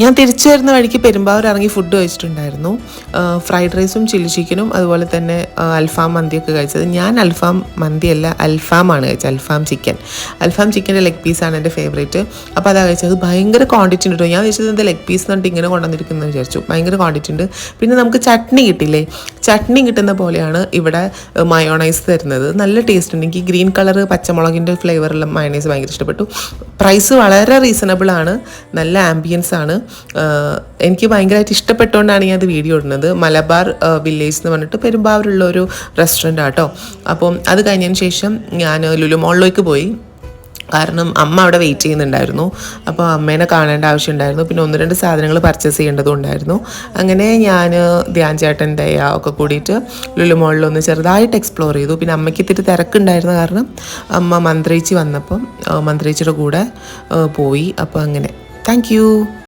ഞാൻ തിരിച്ചു വരുന്ന വഴിക്ക് പെരുമ്പാവൂർ ഇറങ്ങി ഫുഡ് കഴിച്ചിട്ടുണ്ടായിരുന്നു. ഫ്രൈഡ് റൈസും ചില്ലി ചിക്കനും അതുപോലെ തന്നെ അൽഫാം മന്തിയൊക്കെ കഴിച്ചത്. ഞാൻ അൽഫാം മന്തിയല്ല, അൽഫാമാണ് കഴിച്ചത്. അൽഫാം ചിക്കൻ്റെ ലെഗ് പീസാണ് എൻ്റെ ഫേവറേറ്റ്. അപ്പോൾ അതാ കഴിച്ചത്. ഭയങ്കര ക്വാണ്ടിറ്റി ഉണ്ട് കേട്ടോ. ഞാൻ വിചാരിച്ചത് എന്താ ലെഗ് പീസ് എന്നിട്ട് ഇങ്ങനെ കൊണ്ടുവന്നിരിക്കുന്നത് വിചാരിച്ചു. ഭയങ്കര ക്വാണ്ടിറ്റി ഉണ്ട്. പിന്നെ നമുക്ക് ചട്നി കിട്ടില്ലേ, ചട്നി കിട്ടുന്ന പോലെയാണ് ഇവിടെ മയോണൈസ് തരുന്നത്. നല്ല ടേസ്റ്റ് ഉണ്ട്. എനിക്ക് ഗ്രീൻ കളർ പച്ചമുളകിൻ്റെ ഫ്ലേവറുള്ള മയോണൈസ് ഭയങ്കര ഇഷ്ടപ്പെട്ടു. പ്രൈസ് വളരെ റീസണബിൾ ആണ്, നല്ല ആംബിയൻസ് ആണ്. എനിക്ക് ഭയങ്കരമായിട്ട് ഇഷ്ടപ്പെട്ടുകൊണ്ടാണ് ഞാൻ അത് വീഡിയോ ഇടുന്നത്. മലബാർ വില്ലേജ് എന്ന് പറഞ്ഞിട്ട് പെരുമ്പാവൂരുള്ള ഒരു റെസ്റ്റോറൻറ്റ് ആട്ടോ. അപ്പം അത് കഴിഞ്ഞതിന് ശേഷം ഞാൻ ലുലു മോളിലേക്ക് പോയി. കാരണം അമ്മ അവിടെ വെയിറ്റ് ചെയ്യുന്നുണ്ടായിരുന്നു. അപ്പോൾ അമ്മേനെ കാണേണ്ട ആവശ്യമുണ്ടായിരുന്നു. പിന്നെ 1-2 സാധനങ്ങൾ പർച്ചേസ് ചെയ്യേണ്ടതും ഉണ്ടായിരുന്നു. അങ്ങനെ ഞാൻ ധ്യാൻ ചേട്ടൻ ദയ ഒക്കെ കൂടിയിട്ട് ലുലു മോളിലൊന്ന് ചെറുതായിട്ട് എക്സ്പ്ലോർ ചെയ്തു. പിന്നെ അമ്മയ്ക്ക് ഇത്തിരി തിരക്കുണ്ടായിരുന്ന കാരണം അമ്മ മന്ത്രേച്ചി വന്നപ്പം മന്ത്രേച്ചിയുടെ കൂടെ പോയി. അപ്പോൾ അങ്ങനെ താങ്ക് യു.